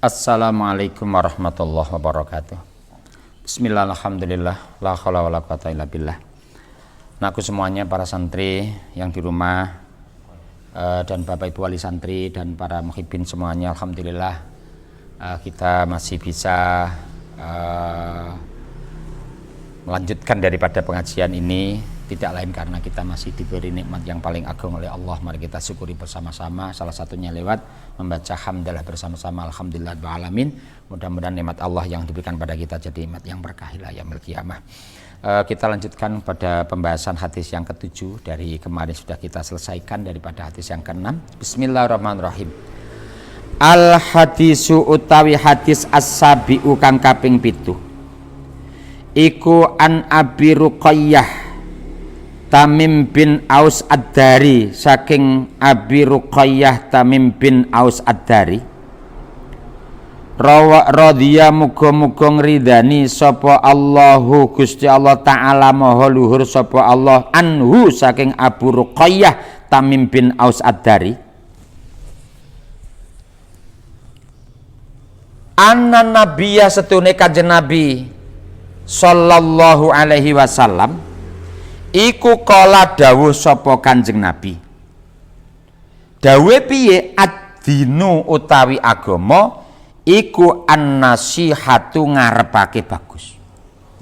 Assalamualaikum warahmatullahi wabarakatuh. Bismillah, alhamdulillah, la haula wala quwata illa billah. Naku semuanya, para santri yang di rumah, dan Bapak Ibu wali santri dan para muhibbin semuanya, alhamdulillah kita masih bisa melanjutkan daripada pengajian ini. Tidak lain karena kita masih diberi nikmat yang paling agung oleh Allah. Mari kita syukuri bersama-sama, salah satunya lewat membaca hamdalah bersama-sama, alhamdulillah alamin. Mudah-mudahan nikmat Allah yang diberikan pada kita jadi nikmat yang berkah ila yaumil qiyamah. Kita lanjutkan pada pembahasan hadis yang ke-7 dari kemarin sudah kita selesaikan daripada hadis yang ke-6. Bismillahirrahmanirrahim. Al hadisu utawi hadis as-sabi'u kang kaping 7. Iku an Abi Ruqayyah Tamim bin Aus Ad-Dari, saking Abi Ruqayyah Tamim bin Aus Ad-Dari, radhiya muga-muga ngridani sapa Allahu Gusti Allah taala maha luhur sapa Allah anhu saking Abu Ruqayyah Tamim bin Aus Ad-Dari, anna nabiyya setune kanjeng Nabi sallallahu alaihi wasallam iku kala dawuh sapa kanjeng Nabi. Dawuhe piye? Ad-dinu utawi agama iku an-nasihatu ngarepake bagus.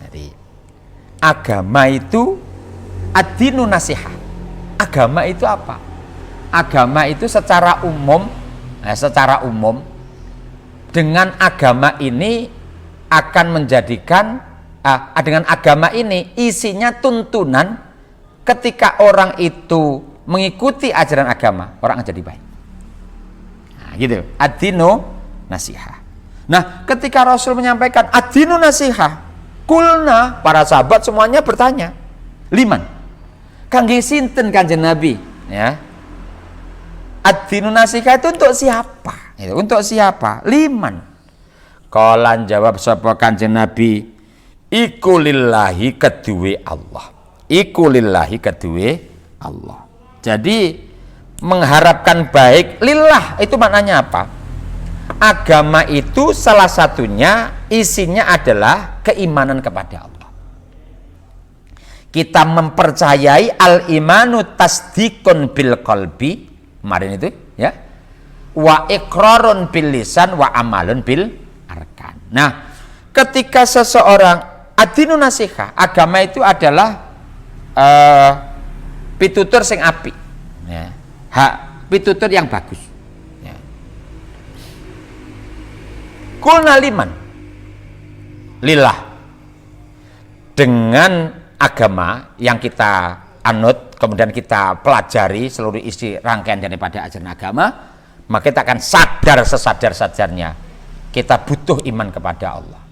Jadi agama itu ad-dinu nasihah. Agama itu apa? Agama itu secara umum, dengan agama ini akan menjadikan dengan agama ini isinya tuntunan. Ketika orang itu mengikuti ajaran agama, orang akan jadi baik. Nah, gitu. Ad-dinu nasihah. Nah, ketika Rasul menyampaikan ad-dinu nasihah, kulna, para sahabat semuanya bertanya, liman? Kangge sinten kanjeng Nabi? Ya. Ad-dinu nasihah itu untuk siapa? Itu untuk siapa? Liman. Qalan jawab sapa kanjeng Nabi, iku lillahi keduwe Allah. Iku lillahi keduwe Allah. Jadi mengharapkan baik lillah itu maknanya apa? Agama itu salah satunya isinya adalah keimanan kepada Allah. Kita mempercayai al-imanu tasdikun bil qalbi, kemarin itu ya. Wa iqrarun bil lisan wa amalun bil arkan. Nah, ketika seseorang ad-dinu nasihah, agama itu adalah pitutur sing apik, ya. Pitutur yang bagus, ya. Kulna liman, lillah. Dengan agama yang kita anut, kemudian kita pelajari seluruh isi rangkaian daripada ajaran agama, maka kita akan sadar sesadar-sadarnya kita butuh iman kepada Allah.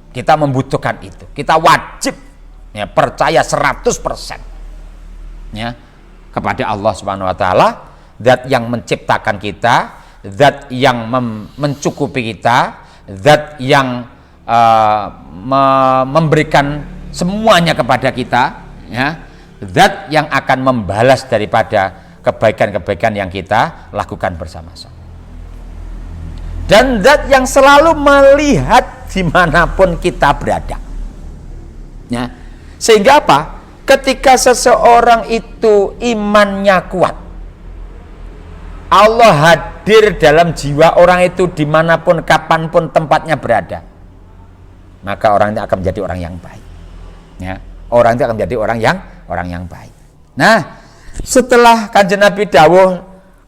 Kita membutuhkan itu. Kita wajib ya, percaya 100% ya, kepada Allah Subhanahu wa taala, zat yang menciptakan kita, zat yang mencukupi kita, zat yang memberikan semuanya kepada kita, ya, zat yang akan membalas daripada kebaikan-kebaikan yang kita lakukan bersama-sama. Dan zat yang selalu melihat dimanapun kita berada, ya. Sehingga apa? Ketika seseorang itu imannya kuat, Allah hadir dalam jiwa orang itu dimanapun, kapanpun tempatnya berada, maka orang itu akan menjadi orang yang baik, ya. Orang itu akan menjadi orang yang baik. Nah, setelah kanjeng Nabi dawuh,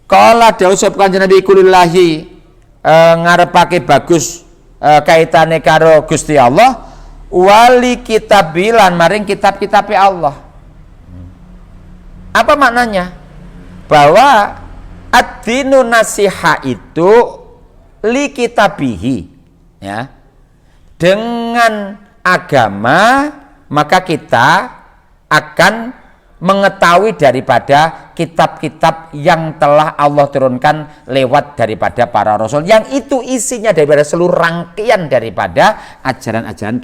qala dawuh sapa kanjeng Nabi kulillahi, ngarepake bagus kaitane karo Gusti Allah, wali kitabilan maring kitab-kitabe Allah. Apa maknanya? Bahwa ad-dinu nasihah itu li kitabihi, ya. Dengan agama maka kita akan mengetahui daripada kitab-kitab yang telah Allah turunkan lewat daripada para rasul, yang itu isinya daripada seluruh rangkaian daripada ajaran-ajaran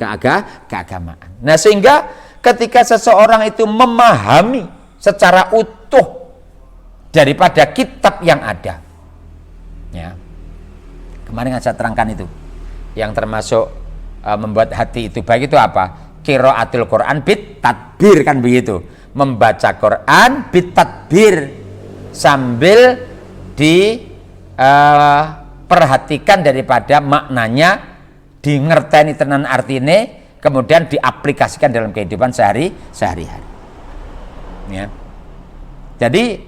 keagamaan. Nah, sehingga ketika seseorang itu memahami secara utuh daripada kitab yang ada, ya, Kemarin saya terangkan itu. Yang termasuk membuat hati itu baik itu apa? Qiraatul Quran bit tadbir, kan begitu. Membaca Quran bit tadbir, sambil diperhatikan daripada maknanya, dingerteni tenan artine, kemudian diaplikasikan dalam kehidupan sehari-hari. Ya. Jadi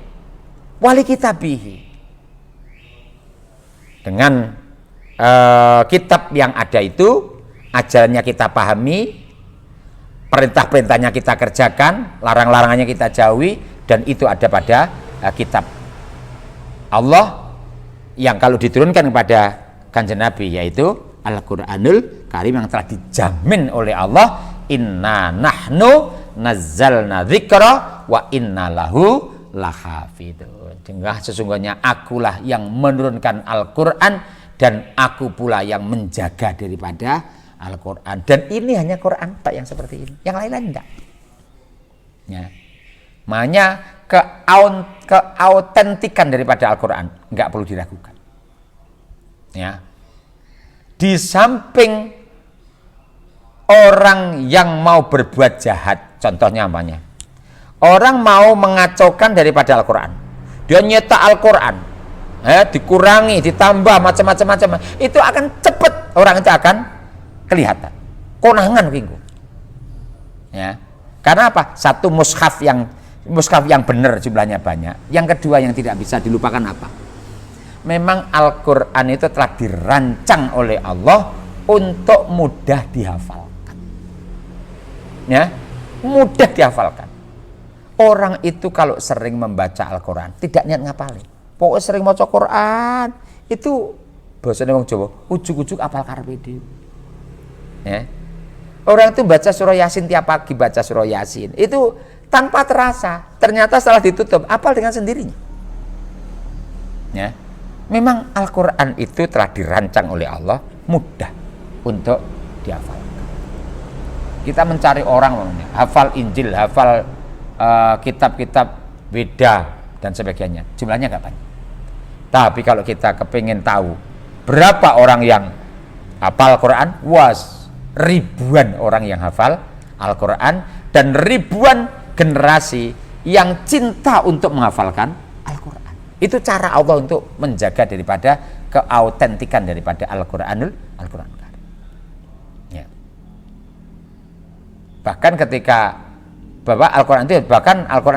wali kitabihi, dengan kitab yang ada itu, ajarannya kita pahami, perintah-perintahnya kita kerjakan, larang-larangannya kita jauhi, dan itu ada pada kitab Allah yang kalau diturunkan kepada Kanjeng Nabi, yaitu Al-Qur'anul Karim, yang telah dijamin oleh Allah, inna nahnu nazzalna dzikra wa inna lahu lahafidun. Sesungguhnya akulah yang menurunkan Al-Qur'an dan aku pula yang menjaga daripada Al-Quran. Dan ini hanya Quran tak yang seperti ini, yang lain-lain enggak. Ya. Makanya keautentikan daripada Al-Quran enggak perlu diragukan. Ya. Di samping orang yang mau berbuat jahat, contohnya apanya? Orang mau mengacaukan daripada Al-Quran, dia nyetak Al-Quran, dikurangi, ditambah macam-macam, itu akan cepat orang itu akan kelihatan konangan minggu. Ya. Karena apa? Satu mushaf yang benar jumlahnya banyak. Yang kedua yang tidak bisa dilupakan apa? Memang Al-Qur'an itu telah dirancang oleh Allah untuk mudah dihafalkan. Ya, mudah dihafalkan. Orang itu kalau sering membaca Al-Qur'an tidak niat ngapalin. Pokoknya sering maca Quran itu bahasane wong Jawa, ujug-ujug apal karepe dhewe. Ya. Orang itu baca surah Yasin tiap pagi, baca surah Yasin itu tanpa terasa, ternyata setelah ditutup apal dengan sendirinya. Ya. Memang Al-Qur'an itu telah dirancang oleh Allah mudah untuk dihafalkan. Kita mencari orang hafal Injil, hafal kitab-kitab Weda dan sebagainya, jumlahnya nggak banyak. Tapi kalau kita kepingin tahu berapa orang yang hafal Quran, ribuan orang yang hafal Al-Quran, dan ribuan generasi yang cinta untuk menghafalkan Al-Quran. Itu cara Allah untuk menjaga daripada keautentikan daripada Al-Quran. Ya. Bahkan ketika Al-Quran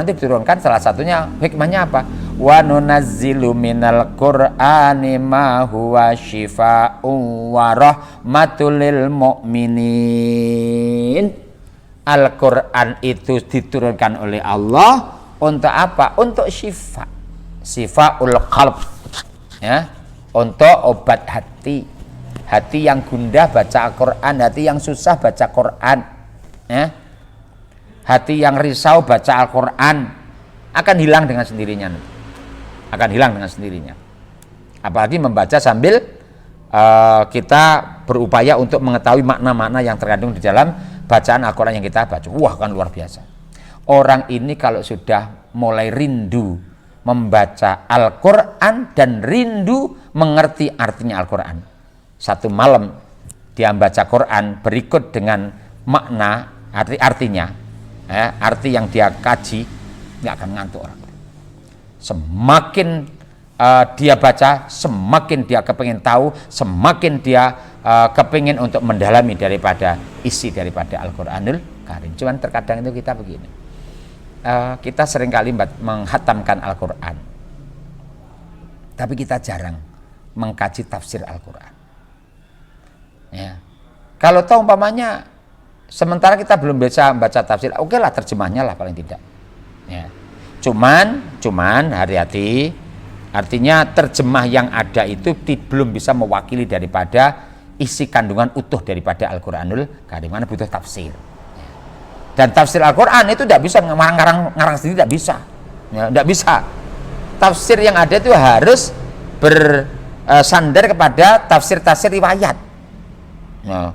itu diturunkan, salah satunya hikmahnya apa? Wa nunazzilu minal Qur'ani ma huwa syifaa'un wa rahmatul lil mu'minin. Al-Quran itu diturunkan oleh Allah untuk apa? Untuk syifaa'ul qalb, ya, untuk obat hati yang gundah baca Al-Quran, hati yang susah baca Quran, ya, hati yang risau baca Al-Quran akan hilang dengan sendirinya. Apalagi membaca sambil kita berupaya untuk mengetahui makna-makna yang terkandung di dalam bacaan Al-Quran yang kita baca. Wah, kan luar biasa. Orang ini kalau sudah mulai rindu membaca Al-Quran dan rindu mengerti artinya Al-Quran, satu malam dia membaca Quran berikut dengan makna artinya, arti yang dia kaji, nggak akan ngantuk orang. Semakin dia baca, semakin dia kepingin tahu, semakin dia kepingin untuk mendalami daripada isi daripada Al-Quranul Karim. Cuman terkadang itu kita begini, kita seringkali menghatamkan Al-Quran, tapi kita jarang mengkaji tafsir Al-Quran. Ya. Kalau tahu umpamanya sementara kita belum bisa membaca tafsir, oke lah terjemahnya lah paling tidak. Ya. Cuman hati-hati, artinya terjemah yang ada itu belum bisa mewakili daripada isi kandungan utuh daripada Al-Quranul Karim, mana butuh tafsir. Ya. Dan tafsir Al-Quran itu tidak bisa ngarang sendiri, tidak bisa. Ya, tidak bisa. Tafsir yang ada itu harus bersandar kepada tafsir-tafsir riwayat. Ya.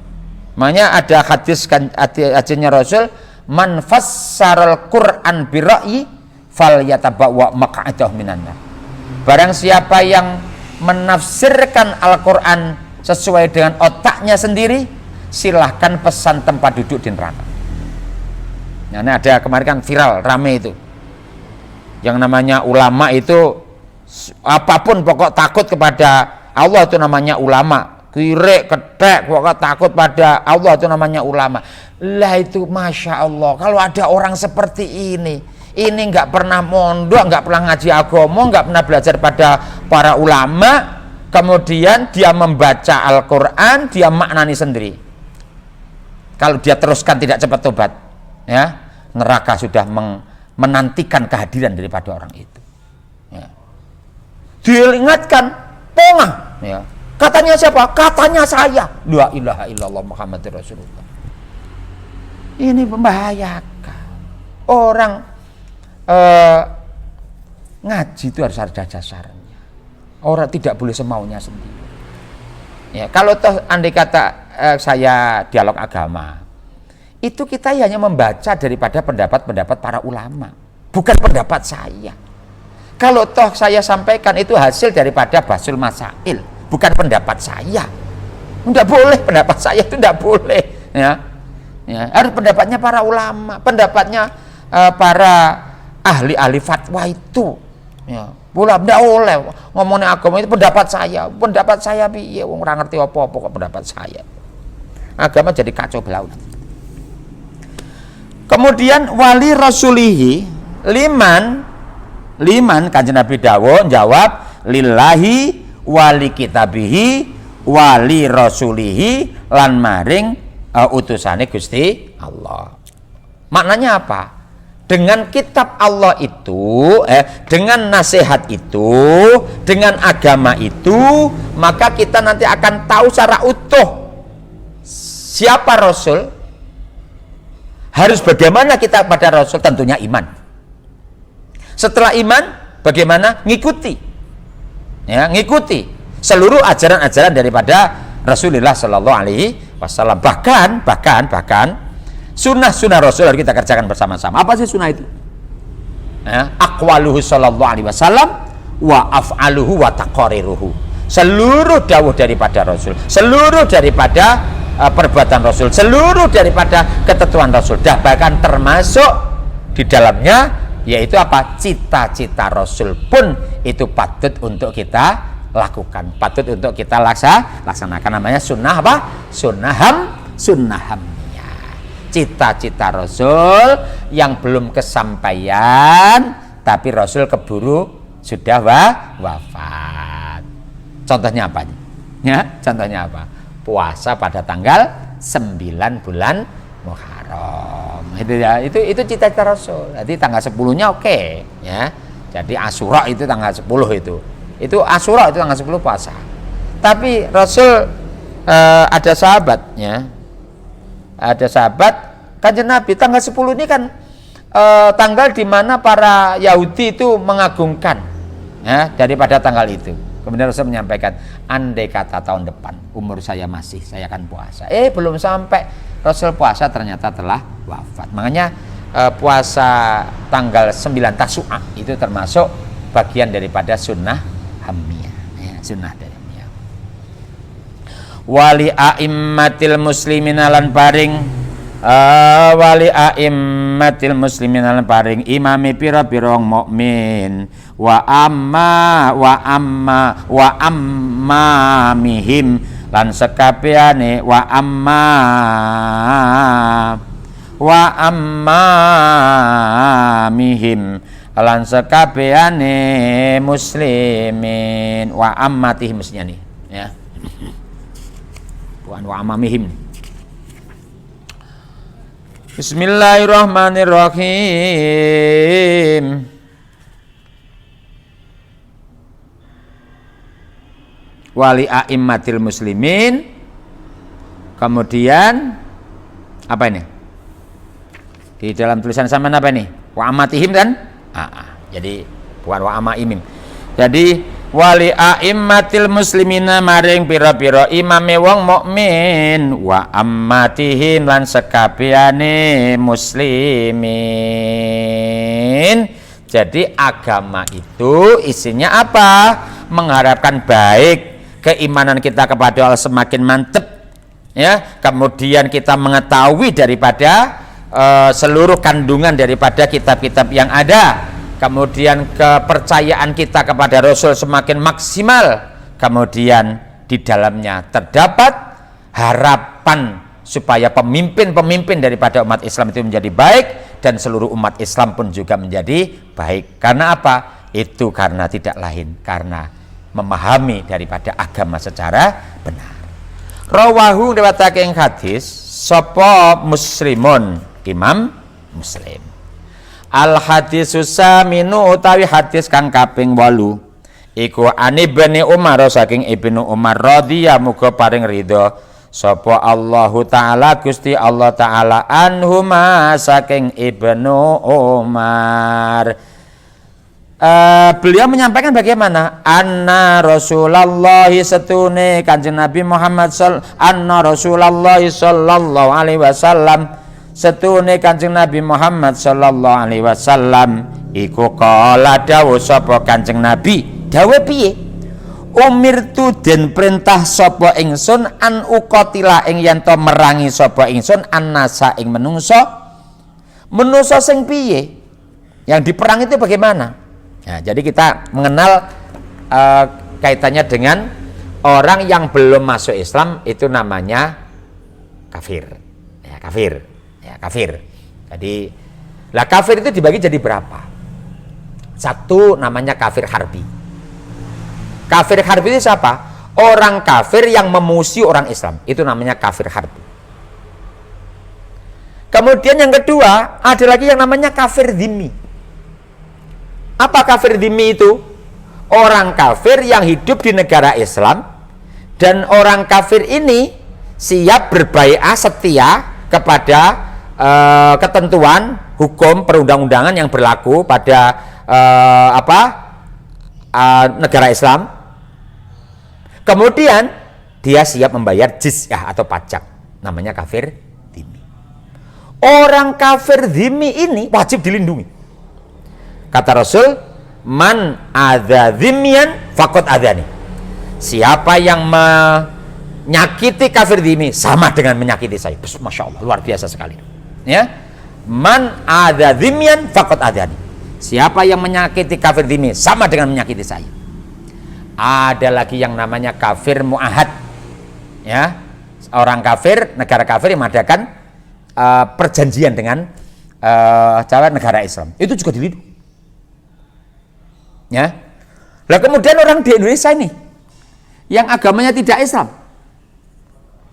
Makanya ada hadisnya Rasul, man fassaral Quran bira'yi fal yatabawwa maq'adahu minan nar. Barang siapa yang menafsirkan Al-Quran sesuai dengan otaknya sendiri, silahkan pesan tempat duduk di neraka. Nah, ini ada kemarin kan viral, rame itu. Yang namanya ulama itu, apapun pokok takut kepada Allah itu namanya ulama. Kiri, ketek, pokok takut pada Allah itu namanya ulama. Lah itu Masya Allah, kalau ada orang seperti ini nggak pernah mondok, nggak pernah ngaji agama, nggak pernah belajar pada para ulama, kemudian dia membaca Al-Quran, dia maknani sendiri. Kalau dia teruskan tidak cepat tobat, ya, neraka sudah menantikan kehadiran daripada orang itu. Ya. Diingatkan, pongah, ya. Katanya siapa? Katanya saya. La ilaha illallah Muhammadur Rasulullah. Ini membahayakan. Orang ngaji itu harus ada dasarnya. Orang tidak boleh semaunya sendiri. Ya, kalau toh andai kata saya dialog agama, itu kita hanya membaca daripada pendapat-pendapat para ulama, bukan pendapat saya. Kalau toh saya sampaikan itu hasil daripada Basul Masail, bukan pendapat saya. Tidak boleh pendapat saya itu tidak boleh. Ya, harus pendapatnya para ulama, pendapatnya para ahli-ahli fatwa itu. Ya, tidak boleh ngomongin agama itu pendapat saya piye wong ora ngerti apa-apa kok pendapat saya. Agama jadi kacau balau. Kemudian wali rasulihi liman Kanjeng Nabi dawuh jawab lillahi wali kitabihi wali rasulihi lan maring utusane Gusti Allah. Maknanya apa? Dengan kitab Allah itu, dengan nasihat itu, dengan agama itu, maka kita nanti akan tahu secara utuh siapa Rasul, harus bagaimana kita pada Rasul, tentunya iman. Setelah iman, bagaimana? Ngikuti. Ya, ngikuti seluruh ajaran-ajaran daripada Rasulullah Shallallahu Alaihi Wasallam. Bahkan sunnah-sunnah Rasul harus kita kerjakan bersama-sama. Apa sih sunnah itu? Ya, aqwaluhu Shallallahu Alaihi Wasallam wa af'aluhu wa taqariruhu. Seluruh dawuh daripada Rasul, seluruh daripada perbuatan Rasul, seluruh daripada ketentuan Rasul, dan bahkan termasuk di dalamnya yaitu apa? Cita-cita Rasul pun itu patut untuk kita lakukan, patut untuk kita laksanakan. Namanya sunnah apa? Sunnah hamiyah. Cita-cita Rasul yang belum kesampaian, tapi Rasul keburu sudah wafat. Contohnya apa? Ya, contohnya apa? Puasa pada tanggal 9 bulan Muharram. Itu ya, itu cita-cita Rasul. Jadi tanggal 10-nya oke, ya. Jadi Asyura itu tanggal 10 itu. Itu Asyura itu tanggal 10 puasa. Tapi Rasul ada sahabatnya. Ada sahabat Kanjeng Nabi tanggal 10 ini kan tanggal di mana para Yahudi itu mengagungkan, ya, daripada tanggal itu. Kemudian Rasul menyampaikan, andai kata tahun depan umur saya masih, saya akan puasa. Belum sampai Rasul puasa ternyata telah wafat. Makanya puasa tanggal 9 Tasu'a itu termasuk bagian daripada sunnah hamiyah, ya, sunnah dari hamiyah. Wali a'immatil muslimin lan paring wali a'immatil muslimin lan paring imami pira-pira mukmin wa amma mihim lan sekabehane wa amma mihim lan sekabehane muslimin wa ammatihim mestinya nih, ya, bukan wa amamihim. Bismillahirrahmanirrahim. Wali a'immatil muslimin. Kemudian apa ini? Di dalam tulisan sama apa ini? Wa amatihim kan? Jadi bukan wa amaimim. Jadi wali a'immatil muslimina maring pira-pira imame wong mukmin wa ammatihim lan sekabehane muslimin. Jadi agama itu isinya apa? mengharapkan baik, keimanan kita kepada Allah semakin mantap, ya. Kemudian kita mengetahui daripada seluruh kandungan daripada kitab-kitab yang ada, kemudian kepercayaan kita kepada Rasul semakin maksimal, kemudian di dalamnya terdapat harapan supaya pemimpin-pemimpin daripada umat Islam itu menjadi baik dan seluruh umat Islam pun juga menjadi baik. Karena apa? Itu karena tidak lain karena memahami daripada agama secara benar. Rawahu riwayatake ing hadis sapa Muslimun, Imam Muslim. Al hadisus saminu utawi hadis kang kaping 8 iku ani Ibnu Umar saking Ibnu Umar radhiyallahu muga paring ridho sapa Allahu taala Gusti Allah taala anhuma saking Ibnu Umar. Beliau menyampaikan bagaimana anna Rasulullah setune Kanjeng Nabi Muhammad anna Rasulullah sallallahu alaihi wasallam setune Kanjeng Nabi Muhammad sallallahu alaihi wasallam iku qala dawuh sapa Kanjeng Nabi dawuh piye? Umirtu den perintah sapa ingsun an uqatila ing yen to merangi sapa ingsun annasa ing menungso sing piye? Yang diperang itu bagaimana? Nah, jadi kita mengenal kaitannya dengan orang yang belum masuk Islam itu namanya kafir. Ya, kafir. Ya, kafir. Jadi, lah kafir itu dibagi jadi berapa? Satu namanya kafir harbi. Kafir harbi itu siapa? Orang kafir yang memusuhi orang Islam. Itu namanya kafir harbi. Kemudian yang kedua, ada lagi yang namanya kafir dhimmi. Apa kafir dhimmi itu? Orang kafir yang hidup di negara Islam dan orang kafir ini siap berbaiat setia kepada ketentuan hukum perundang-undangan yang berlaku pada negara Islam. Kemudian dia siap membayar jizyah atau pajak, namanya kafir dhimmi. Orang kafir dhimmi ini wajib dilindungi. Kata Rasul, man adza dhimmiyan faqad adzani. Siapa yang menyakiti kafir dhimmi sama dengan menyakiti saya. Masya Allah, luar biasa sekali. Ya, man adza dhimmiyan faqad adzani. Siapa yang menyakiti kafir dhimmi sama dengan menyakiti saya. Ada lagi yang namanya kafir mu'ahad. Ya, orang kafir, negara kafir yang mengadakan perjanjian dengan negara Islam. Itu juga dilindungi. Ya, lah kemudian orang di Indonesia ini yang agamanya tidak Islam,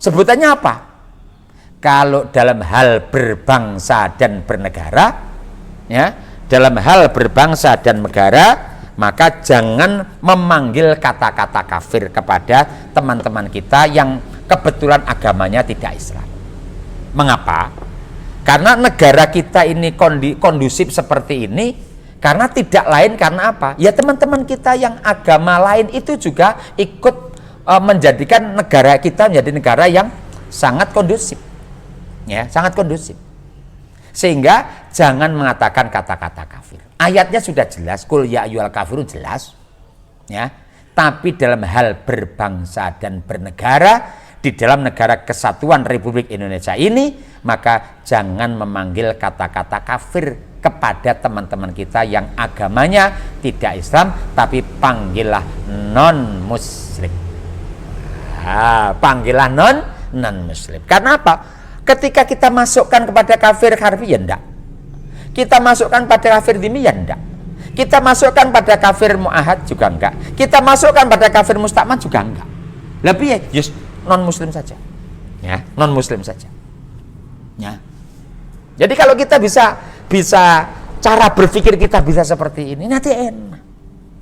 sebutannya apa? Kalau dalam hal berbangsa dan bernegara, ya, dalam hal berbangsa dan negara, maka jangan memanggil kata-kata kafir kepada teman-teman kita yang kebetulan agamanya tidak Islam. Mengapa? Karena negara kita ini kondusif seperti ini. Karena tidak lain karena apa? Ya teman-teman kita yang agama lain itu juga ikut menjadikan negara kita menjadi negara yang sangat kondusif. Ya, sangat kondusif. Sehingga jangan mengatakan kata-kata kafir. Ayatnya sudah jelas, qul ya ayyuhal kafirun jelas. Ya. Tapi dalam hal berbangsa dan bernegara di dalam negara kesatuan Republik Indonesia ini, maka jangan memanggil kata-kata kafir kepada teman-teman kita yang agamanya tidak Islam, tapi panggillah non muslim. Panggillah non muslim. Karena apa? Ketika kita masukkan kepada kafir harbi ya enggak. Kita masukkan pada kafir dhimmi ya enggak. Kita masukkan pada kafir mu'ahad juga enggak. Kita masukkan pada kafir mustakman juga enggak. Lebih ya non muslim saja. Ya, non muslim saja. Ya. Jadi kalau kita bisa cara berpikir kita bisa seperti ini, nanti enak.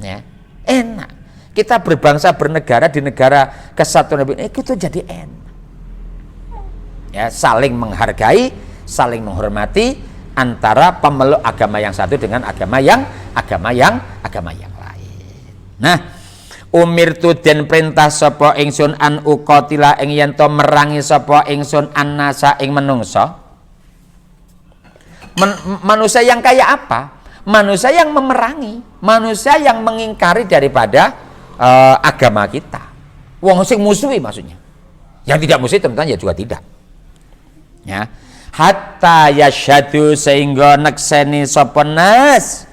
Ya, enak. Kita berbangsa bernegara di negara kesatuan Republik ini itu jadi enak. Ya, saling menghargai, saling menghormati antara pemeluk agama yang satu dengan agama yang lain. Nah, umirtu den perintah sapa ingsun an uqatila ing yen to merangi sapa ingsun annasa ing menungsa. Manusia yang kayak apa? Manusia yang memerangi, manusia yang mengingkari daripada agama kita. Wong sing musuhi maksudnya. Yang tidak musuhi tentunya juga tidak. Ya. Hatta yasyhadu sehingga nekseni sapa nas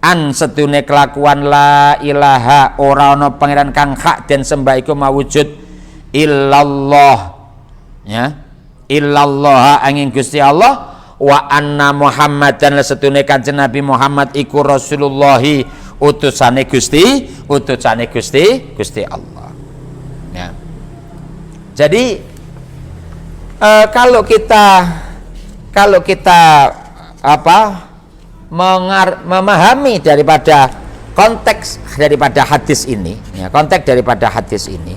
an setune kelakuan la ilaha ora ana pangeran kang hak den sembah iku mawujud illallah. Ya. Illallah angin Gusti Allah wa anna Muhammadan setune kanjeng Nabi Muhammad iku Rasulullah utusane Gusti Allah. Ya. Jadi kalau kita memahami daripada konteks daripada hadis ini, ya, konteks daripada hadis ini.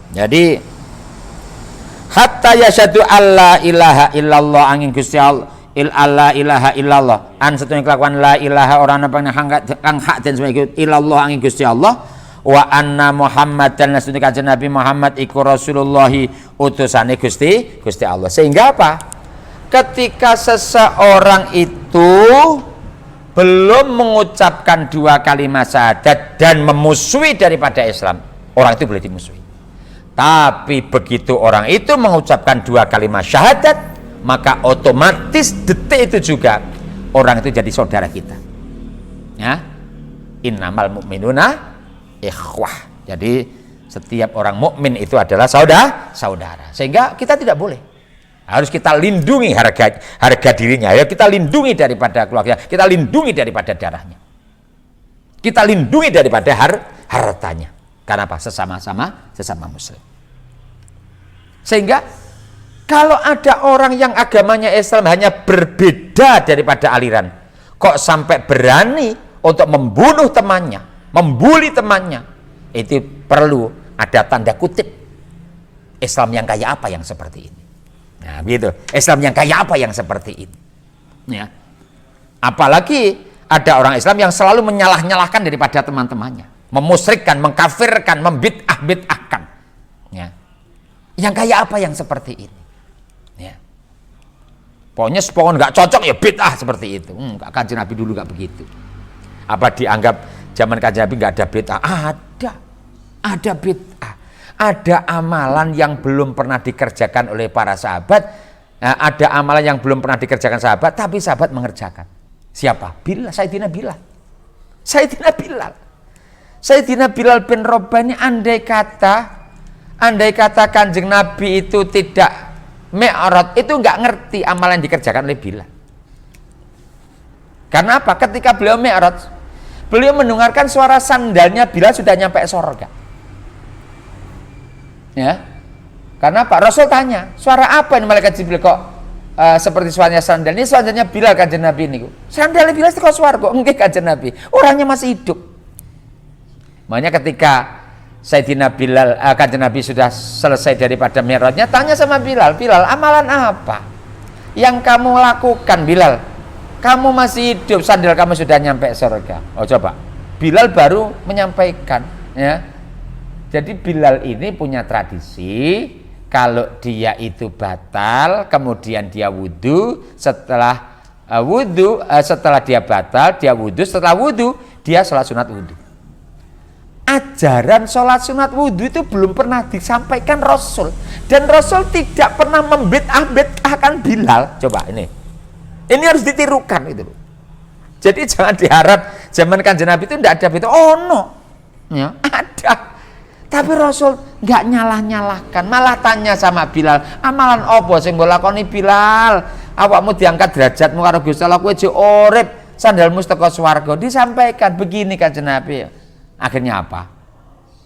Jadi hatta yasyhadu alla ilaha illallah angin Gusti Allah alla ilaha illallah an setune kelakuan la ilaha ora ana kang hak den sembah illallah angin Gusti Allah wa anna Muhammadan setune kanjeng Nabi Muhammad iku Rasulullah utusane Gusti Allah. Sehingga apa? Ketika seseorang itu belum mengucapkan dua kalimat syahadat dan memusuhi daripada Islam, orang itu boleh dimusuhi. Tapi begitu orang itu mengucapkan dua kalimat syahadat, maka otomatis detik itu juga orang itu jadi saudara kita. Ya, innamal mu'minuna ikhwah. Jadi setiap orang mukmin itu adalah saudara. Sehingga kita tidak boleh, harus kita lindungi harga dirinya. Ya, kita lindungi daripada keluarga, kita lindungi daripada darahnya, kita lindungi daripada hartanya. Karena apa? Sesama muslim. Sehingga kalau ada orang yang agamanya Islam hanya berbeda daripada aliran, kok sampai berani untuk membunuh temannya, membuli temannya, itu perlu ada tanda kutip. Islam yang kayak apa yang seperti ini? Nah, begitu. Islam yang kayak apa yang seperti ini? Ya. Apalagi ada orang Islam yang selalu menyalah-nyalahkan daripada teman-temannya, memusyrikkan, mengkafirkan, membid'ah-bid'ahkan. Ya. Yang kayak apa yang seperti ini? Ya. Pokoknya nggak cocok ya bid'ah seperti itu. Kanjeng Nabi dulu nggak begitu. Apa dianggap zaman kanjeng Nabi nggak ada bid'ah? Ada bid'ah. Ada amalan yang belum pernah dikerjakan oleh para sahabat. Ada amalan yang belum pernah dikerjakan sahabat, tapi sahabat mengerjakan. Siapa? Bilal, Sayyidina Bilal. Sayyidina Bilal bin Rabah ini andai kata kanjeng Nabi itu tidak mi'raj, itu nggak ngerti amalan yang dikerjakan oleh Bilal. Karena apa? Ketika beliau mi'raj, beliau mendengarkan suara sandalnya Bilal sudah nyampe surga. Ya, karena apa? Rasul tanya, suara apa ini malaikat Jibril kok seperti suaranya sandal? Ini sandalnya Bilal kanjeng Nabi ini. Sandalnya Bilal itu kok surga? Enggak kanjeng Nabi, orangnya masih hidup. Makanya ketika Sayyidina Bilal, kanjeng Nabi sudah selesai daripada mi'rajnya, tanya sama Bilal, amalan apa yang kamu lakukan Bilal? Kamu masih hidup, sandal kamu sudah nyampe surga. Oh coba, Bilal baru menyampaikan, ya. Jadi Bilal ini punya tradisi, kalau dia itu batal, kemudian dia wudhu, setelah dia batal, dia wudhu, setelah wudhu, dia sholat sunat wudhu. Ajaran sholat sunat wudhu itu belum pernah disampaikan Rasul, dan Rasul tidak pernah membid'ah-bid'ahkan Bilal. Coba ini harus ditirukan itu. Jadi jangan diharap zaman kanjeng Nabi itu tidak ada bid'ah. Oh no, ya, ada. Tapi Rasul nggak nyalah-nyalahkan, malah tanya sama Bilal, amalan apa sing mbok lakoni Bilal? Awakmu diangkat derajatmu karo Gusti Allah, kowe jek urip, sandalmu teko swarga. Disampaikan begini kanjeng Nabi. Akhirnya apa?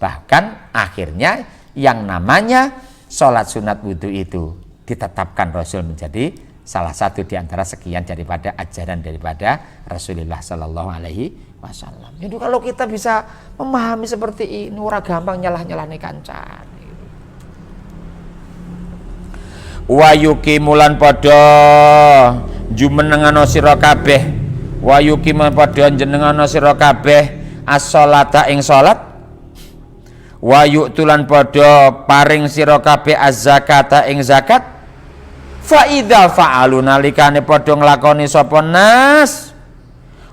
Bahkan akhirnya yang namanya sholat sunat wudhu itu ditetapkan Rasul menjadi salah satu di antara sekian daripada ajaran daripada Rasulullah Sallallahu Alaihi Wasallam. Jadi kalau kita bisa memahami seperti ini, ora gampang nyalah-nyalahne kancan. Wa yuqimulan padha jumenengana sira kabeh, wa yuqimulan padha jenengana sira kabeh as-sholata ing salat, wa yu'tulan padha paring sira kabeh az-zakata ing zakat. Fa idza fa'alu nalikane padha nglakoni sapa nas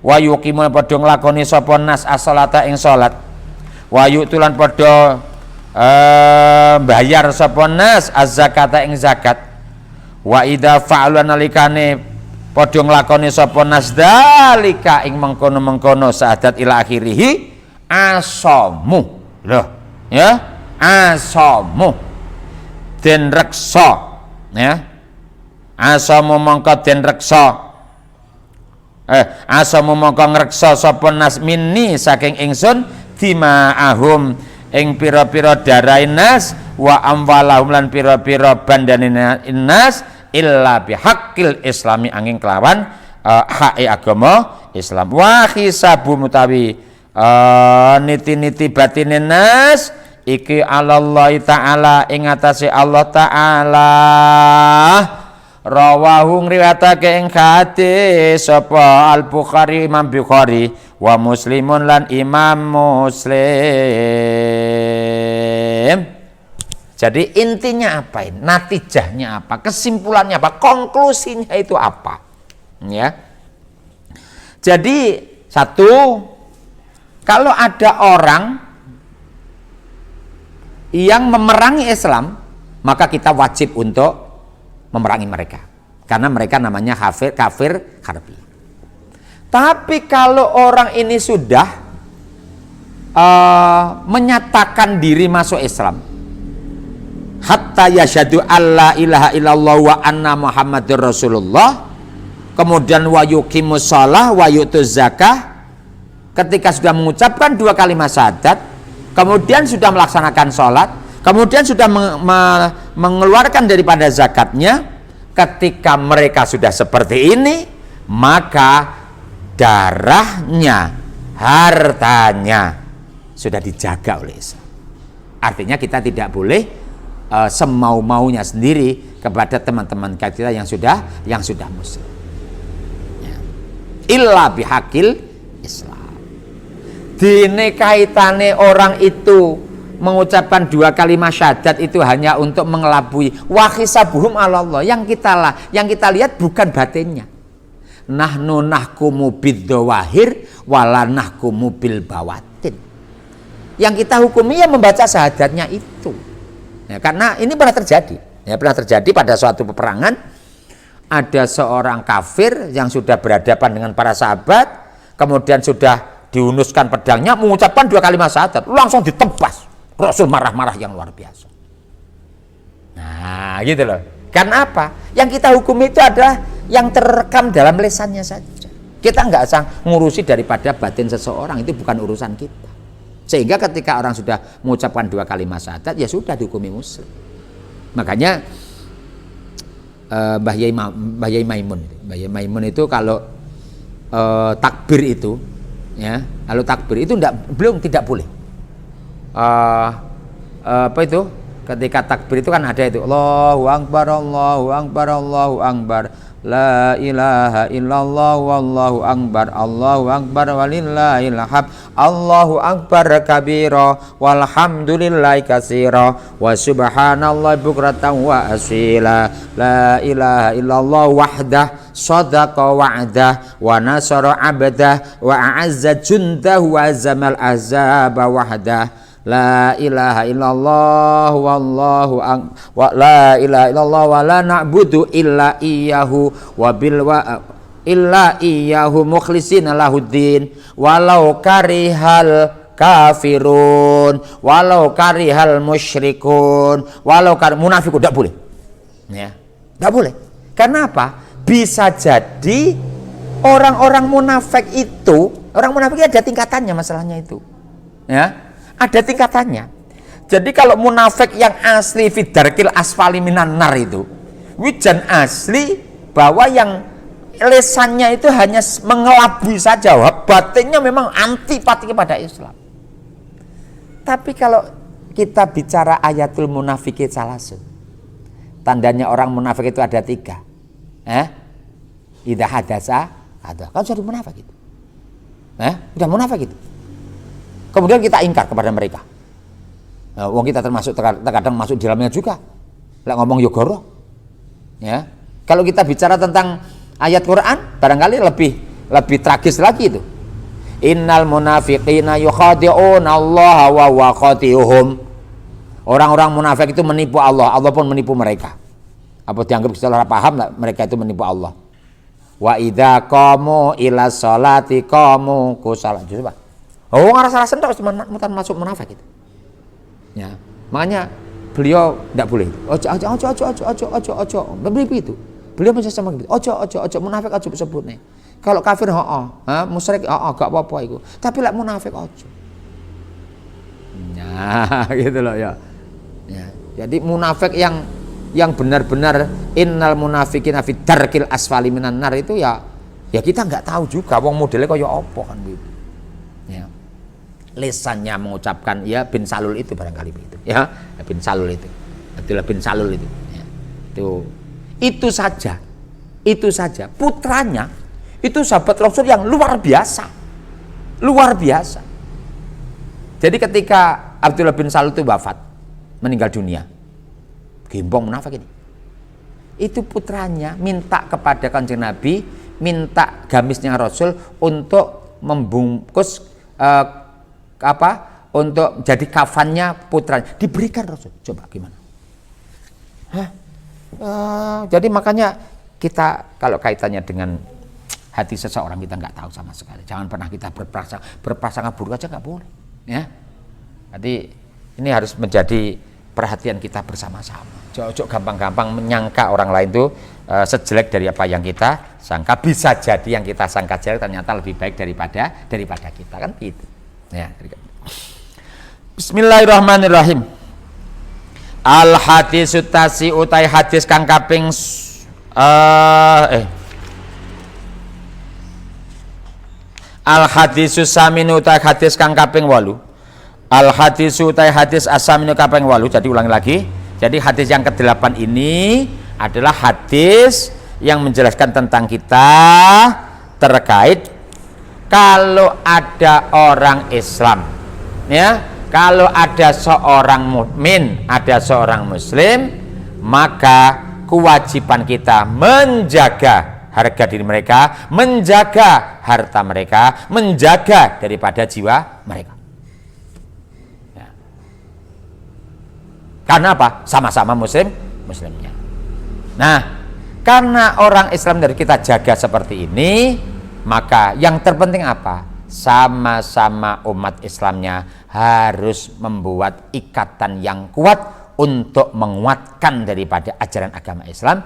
wa yuqimuna padha nglakoni sapa nas as-sholata ing salat wa yu'tulan padha bayar sapa nas az-zakata ing zakat wa idza fa'alu nalikane padha nglakoni sapa nas dalika ing mengkono-mengkono sa'adat ila akhirih asamu lho ya asamu den reksa ya asamu mongko den reksa asamu mongko ngreksa sapa nas minni saking ingsun dima'ahum ing pira-pira darahe nas wa amwalahum lan pira-pira bandane nas illa bihaqqil islami angin kelawan hak agama Islam wa hisabu mutawi niti-niti batine nas iki alallahi ta'ala ing atase Allah ta'ala rawahu ngriwayatake ing hadis sapa Al-Bukhari Imam Bukhari wa Muslimun lan Imam Muslim. Jadi intinya apa ini? Natijahnya apa? Kesimpulannya apa? Konklusinya itu apa? Ya. Jadi satu, kalau ada orang yang memerangi Islam, maka kita wajib untuk memerangi mereka karena mereka namanya kafir harbi. Tapi kalau orang ini sudah menyatakan diri masuk Islam hatta yasyhadu alla ilaha illallah wa anna muhammadur rasulullah, kemudian wa yuqimus shalah wa yutuz zakah, ketika sudah mengucapkan 2 kalimat syahadat, kemudian sudah melaksanakan sholat, kemudian sudah mengeluarkan daripada zakatnya, ketika mereka sudah seperti ini, maka darahnya, hartanya sudah dijaga oleh Islam. Artinya kita tidak boleh semau-maunya sendiri kepada teman-teman kita yang sudah muslim. Ya. Illa bihaqil Islam. Dene kaitane orang itu mengucapkan 2 kalimat syahadat itu hanya untuk mengelabui wa hisabuhum Allah. Yang kita lihat bukan batinnya. Nahnu nahkumu bidzawahir wala nahkumu bil bawatin. Yang kita hukumi ya membaca syahadatnya itu. Ya, karena ini pernah terjadi. Ya, pernah terjadi pada suatu peperangan, ada seorang kafir yang sudah berhadapan dengan para sahabat, kemudian sudah dihunuskan pedangnya, mengucapkan 2 kalimat syahadat, langsung ditebas. Rasul marah-marah yang luar biasa. Nah, gitu loh. Karena apa? Yang kita hukum itu adalah yang terekam dalam lesannya saja. Kita nggak usah ngurusi daripada batin seseorang, itu bukan urusan kita. Sehingga ketika orang sudah mengucapkan 2 kalimat syahadat, ya sudah dihukumi muslim. Makanya Mbah Yai Maimun itu kalau takbir itu, ya, kalau takbir itu tidak boleh. Apa itu? Ketika takbir itu kan ada itu Allahu Akbar, Allahu Akbar, Allahu Akbar, la ilaha illallah, wallahu akbar, Allahu akbar walillahil hamd, Allahu akbar kabira, walhamdulillahi katsira, wa subhanallahi bukratan wa asila, la ilaha illallah wahdah, sadaqa wa'dah, wa nasara abdah, wa a'azza jundahu wa azamal ahzaba wahdah. La ilaha illallah wallahu wa la ilaha illallah wa la na'budu illa iyyahu wa bil wa illa iyyahu mukhlishina lahuddin walau karihal kafirun walau karihal musyrikun walau munafiqun. Tidak boleh, ya, tidak boleh. Karena apa? Bisa jadi orang-orang munafik itu, orang munafik ada tingkatannya, masalahnya itu, ya, ada tingkatannya. Jadi kalau munafik yang asli fidarkil asfali minan nar itu, wijan asli bahwa yang lesannya itu hanya mengelabui saja, batinnya memang antipati kepada Islam. Tapi kalau kita bicara ayatul munafiki salasun, tandanya orang munafik itu ada 3. Idza hadasa ada, kan jadi munafik itu. Udah munafik itu. Kemudian kita ingkar kepada mereka. Wong kita termasuk terkadang masuk di dalamnya juga. Lek ngomong yogoro. Ya. Kalau kita bicara tentang ayat Quran, barangkali lebih lebih tragis lagi itu. Innal munafiqina yukhadi'una Allah wa huwa khadi'uhum. Orang-orang munafik itu menipu Allah, Allah pun menipu mereka. Apa dianggap salah paham lah, mereka itu menipu Allah. Wa idza qamu ila sholati qamu kusala. Coba. Oh, ngerasa sendak cuma masuk munafik itu. Ya. Makanya beliau tidak boleh. Ojo. Begitu. Beliau masih sama gitu. Ojo munafik ojo sebut nih. Kalau kafir musyrik gak apa-apa itu. Tapi lek munafik ojo. Nah, gitu loh ya. Ya. Jadi munafik yang benar-benar innal munafiqina fi darkil asfali minan nar itu ya kita nggak tahu juga wong modelnya kaya apa kan gitu. Ya. Lisannya mengucapkan ya bin Salul itu barangkali itu ya, bin Salul itu. Abdullah bin Salul itu. Ya. Itu saja putranya itu sahabat Rasul yang luar biasa. Jadi ketika Abdullah bin Salul itu wafat, meninggal dunia, gembong munafik ini, itu putranya minta kepada Kanjeng Nabi, minta gamisnya Rasul untuk membungkus untuk jadi kafannya putranya, diberikan Rasul. Coba gimana? Jadi makanya kita kalau kaitannya dengan hati seseorang kita nggak tahu sama sekali. Jangan pernah kita berprasangka buruk aja nggak boleh. Ya. Jadi ini harus menjadi perhatian kita bersama-sama. Jangan gampang-gampang menyangka orang lain itu sejelek dari apa yang kita sangka. Bisa jadi yang kita sangka jelek ternyata lebih baik daripada kita kan gitu. Ya. Bismillahirrahmanirrahim. Al hadis utasi utai hadis kang kaping Al hadisus saminu utai hadis kang kaping 8. Al hadisu utai hadis asaminu kaping 8. Jadi ulangi lagi. Jadi hadis yang ke-8 ini adalah hadis yang menjelaskan tentang kita terkait kalau ada orang Islam, ya, kalau ada seorang mukmin, ada seorang muslim, maka kewajiban kita menjaga harga diri mereka, menjaga harta mereka, menjaga daripada jiwa mereka. Ya. Karena apa? Sama-sama muslimnya. Nah, karena orang Islam dari kita jaga seperti ini, maka yang terpenting apa? Sama-sama umat Islamnya harus membuat ikatan yang kuat untuk menguatkan daripada ajaran agama Islam.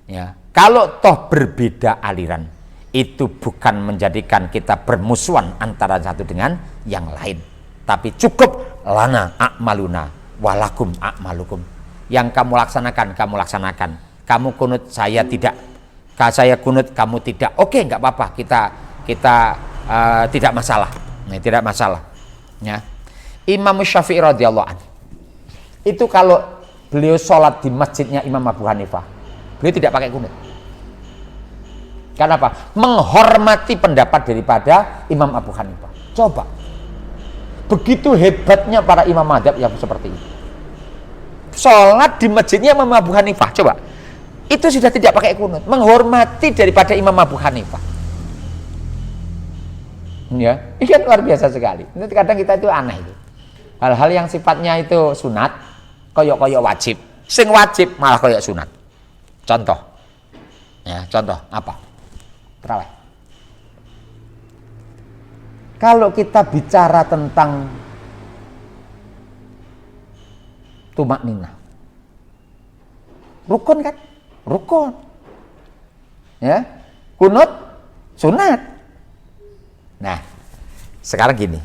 Ya, kalau toh berbeda aliran, itu bukan menjadikan kita bermusuhan antara satu dengan yang lain, tapi cukup lana a'maluna walakum a'malukum. Yang kamu laksanakan. Kamu kunut, saya tidak. Saya kunut, kamu tidak. Oke, nggak apa-apa. Kita tidak masalah. Nah, tidak masalah. Ya. Imam Syafi'i radhiyallahu anhu itu kalau beliau sholat di masjidnya Imam Abu Hanifah, beliau tidak pakai kunut. Karena apa? Menghormati pendapat daripada Imam Abu Hanifah. Coba, begitu hebatnya para imam madzhab yang seperti itu. Sholat di masjidnya Imam Abu Hanifah, coba, itu sudah tidak pakai kunut, menghormati daripada Imam Abu Hanifah. Ya, ini kan luar biasa sekali. Nanti kadang kita itu aneh itu. Hal-hal yang sifatnya itu sunat, koyok wajib. Sing wajib malah koyok sunat. Contoh. Ya, contoh apa? Terawih. Kalau kita bicara tentang tumak ninah, rukun kan? Rukun. Ya, kunut sunat. Nah, sekarang gini,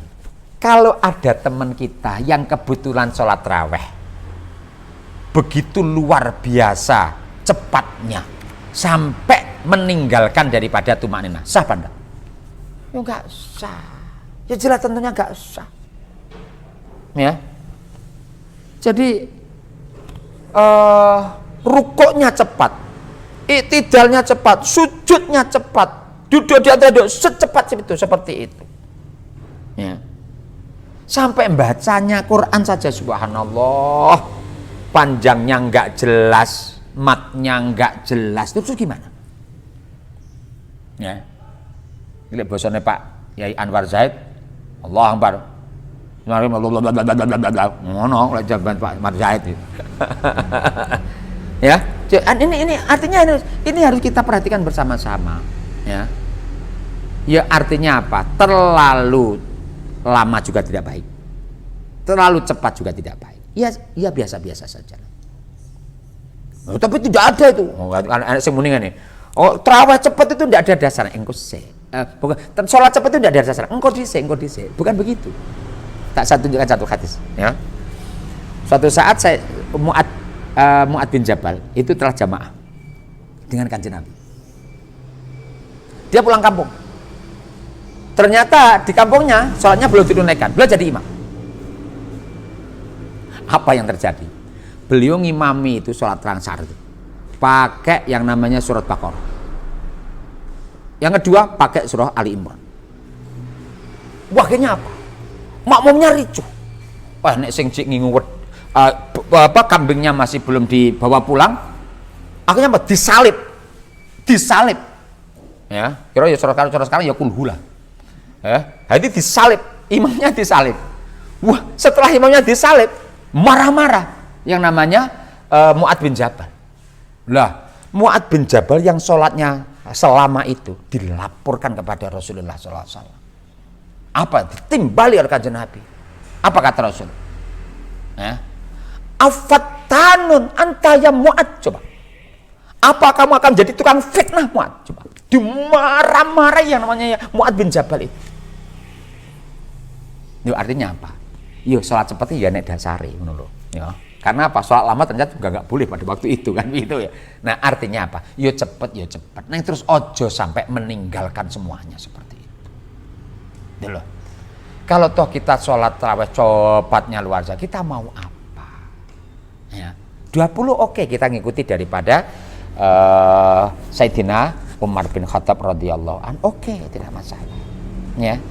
kalau ada teman kita yang kebetulan sholat raweh begitu luar biasa cepatnya sampai meninggalkan daripada tumak ninah, sah apa enggak? Ya enggak sah. Ya jelas tentunya enggak sah. Ya. Jadi rukuknya cepat, iktidalnya cepat, sujudnya cepat, duduk di antara duduk secepat itu, seperti itu. Ya. Sampai bacanya Quran saja subhanallah, panjangnya enggak jelas, matnya enggak jelas, terus gimana? Ya. Ini bosone Pak Yai Anwar Zaid, Allah Akbar. Ngono lek jaban Pak Anwar Zaid. Ya, ini artinya ini harus kita perhatikan bersama-sama, ya. Ya artinya apa? Terlalu lama juga tidak baik. Terlalu cepat juga tidak baik. Ya biasa-biasa saja. Oh, tapi tidak ada itu. Oh, anak semuanya nih. Oh, terawih cepat itu tidak ada dasarnya. Engkau bukan. Sholat cepat itu tidak ada dasarnya. Engkau dice. Bukan begitu. Tak saya tunjukkan satu hadis. Ya. Suatu saat saya Mu'ad bin Jabal itu telah jamaah dengan Kanjeng Nabi. Dia pulang kampung. Ternyata di kampungnya sholatnya belum ditunaikan. Beliau jadi imam. Apa yang terjadi? Beliau ngimami itu sholat terang sahar itu pakai yang namanya surat Baqarah. Yang kedua pakai surah Ali Imran. Wah, akhirnya apa? Makmumnya ricuh. Wah, nek sing cik ngingu kambingnya masih belum dibawa pulang. Akhirnya apa? Disalib. Ya, kira ya surat sekarang ya kulhulah. Ya, jadi disalib, imamnya disalib. Wah, setelah imamnya disalib, marah-marah yang namanya Mu'ad bin Jabal. Lah, Mu'ad bin Jabal yang sholatnya selama itu dilaporkan kepada Rasulullah SAW. Apa? Ditimbali oleh Kanjeng Nabi. Apa kata Rasul? Afattanun anta ya Mu'ad. Coba. Apa kamu akan jadi tukang fitnah Mu'ad? Coba. Dimarah-marah yang namanya Mu'ad bin Jabal itu. Itu artinya apa? Yo sholat seperti ya nek dasari ngono lho. Ya. Karena apa? Sholat lama ternyata juga nggak boleh pada waktu itu kan gitu ya. Nah artinya apa? Yo cepet. Nah terus ojo sampai meninggalkan semuanya seperti itu. Gitu loh. Kalau toh kita sholat tarawih cepatnya luar biasa, kita mau apa? Ya. 20 oke, kita ngikuti daripada Sayyidina Umar bin Khattab radhiyallahu an. Oke, tidak masalah. Ya.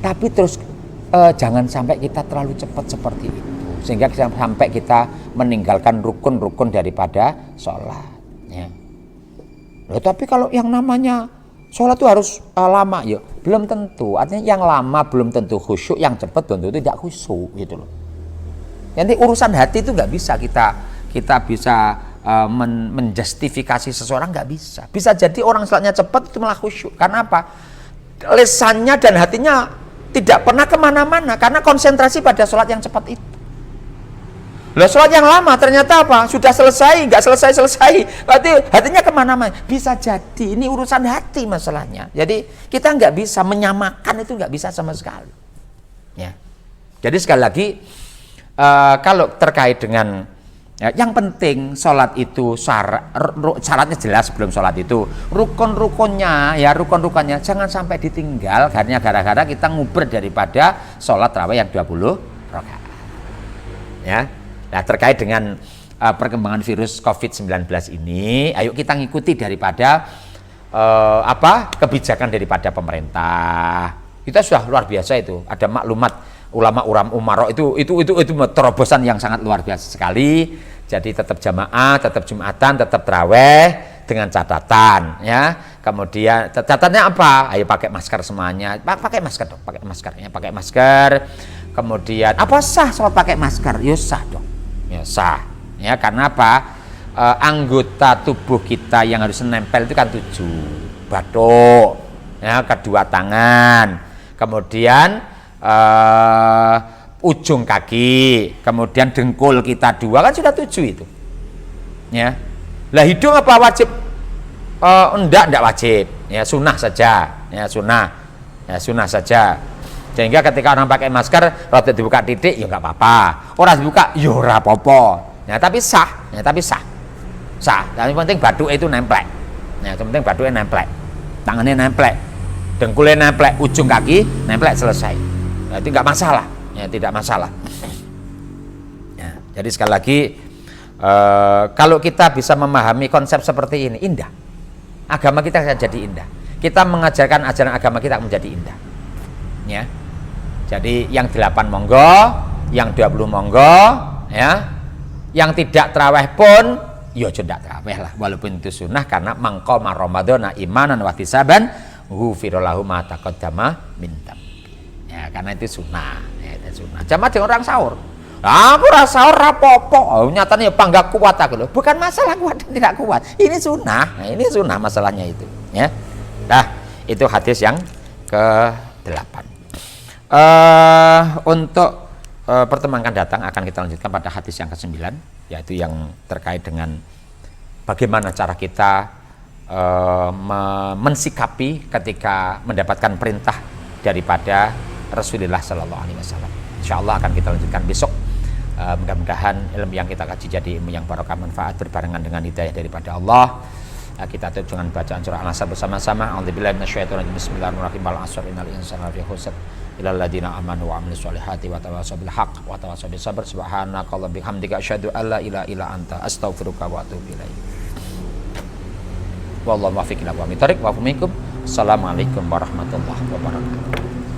Tapi terus jangan sampai kita terlalu cepat seperti itu sehingga sampai kita meninggalkan rukun-rukun daripada sholat ya. Loh, tapi kalau yang namanya sholat itu harus lama ya belum tentu, artinya yang lama belum tentu khusyuk, yang cepat belum tentu tidak khusyuk gitu loh. Jadi urusan hati itu nggak bisa kita bisa menjustifikasi seseorang, nggak bisa. Bisa jadi orang sholatnya cepat itu malah khusyuk. Karena apa? Lisannya dan hatinya tidak pernah kemana-mana karena konsentrasi pada sholat yang cepat itu. Lah sholat yang lama ternyata apa? Sudah selesai, nggak selesai. Berarti hatinya kemana-mana. Bisa jadi ini urusan hati masalahnya. Jadi kita nggak bisa menyamakan, itu nggak bisa sama sekali. Ya. Jadi sekali lagi kalau terkait dengan yang penting sholat itu syaratnya jelas sebelum sholat itu, rukun-rukunnya jangan sampai ditinggal gara-gara kita nguber daripada sholat tarawih yang 20 rakaat. Ya, nah terkait dengan perkembangan virus COVID-19 ini, ayo kita ngikuti daripada kebijakan daripada pemerintah. Kita sudah luar biasa itu, ada maklumat ulama umaro itu terobosan yang sangat luar biasa sekali. Jadi tetap jamaah, tetap jumatan, tetap tarawih dengan catatan ya. Kemudian catatannya apa? Ayo pakai masker semuanya. Pakai masker dong, pakai masker. Kemudian apa sah sholat pakai masker? Ya sah dong. Ya sah. Ya karena apa? Anggota tubuh kita yang harus nempel itu kan 7. Batuk, ya, kedua tangan. Kemudian ujung kaki, kemudian dengkul kita 2, kan sudah 7 itu. Ya. Lah hidung apa wajib? Enggak wajib. Ya sunnah saja. Ya sunnah saja. Sehingga ketika orang pakai masker, rada dibuka titik ya enggak apa-apa. Orang dibuka ya ora apa-apa. Ya tapi sah. Sah. Yang penting batuk itu nemplek. Ya, yang penting batuknya nemplek. Tangannya nemplek. Dengkulnya nemplek, ujung kaki nemplek, selesai. Itu enggak masalah. Ya, tidak masalah. Ya, jadi sekali lagi kalau kita bisa memahami konsep seperti ini, indah. Agama kita akan jadi indah. Kita mengajarkan ajaran agama kita akan menjadi indah. Ya. Jadi yang 8 monggo, yang 20 monggo, ya. Yang tidak tarawih pun ya aja ndak traweh lah, walaupun itu sunnah, karena mangqama ramadhana imanan wa ihtisaban ghufira lahu ma taqaddama min dhanbi. Ya, karena itu sunnah, ya, itu sunnah. Jamaah dengan orang sahur. Aku rasa ora apa-apa. Oh, nyatanya apa enggak kuat aku loh. Bukan masalah kuat dan tidak kuat. Ini sunnah. Nah, ini sunnah masalahnya itu, ya. Nah, itu hadis yang ke-8. Untuk pertemuan akan datang akan kita lanjutkan pada hadis yang ke-9, yaitu yang terkait dengan bagaimana cara kita mensikapi ketika mendapatkan perintah daripada Rasulullah Sallallahu Alaihi Wasallam. Insyaallah akan kita lanjutkan besok. Mudah-mudahan ilmu yang kita kaji jadi ilmu yang barokah, manfaat, berbarengan dengan hidayah daripada Allah. Kita tutup dengan bacaan surah Al-Asr bersama-sama. A'udzubillahi minasyaitonir rajim. Bismillahirrahmanirrahim. Wal 'ashr innal insana lafi khusr illal ladzina amanu wa 'amilus solihati wa tawassaw bil haqq wa tawassaw bis sabr. Subhanakallahumma bihamdika asyhadu an la ilaha illa anta astaghfiruka wa atubu ilaik. Wallahu muwaffiq ila aqwamit thoriq wa minkum. Assalamualaikum warahmatullahi wabarakatuh.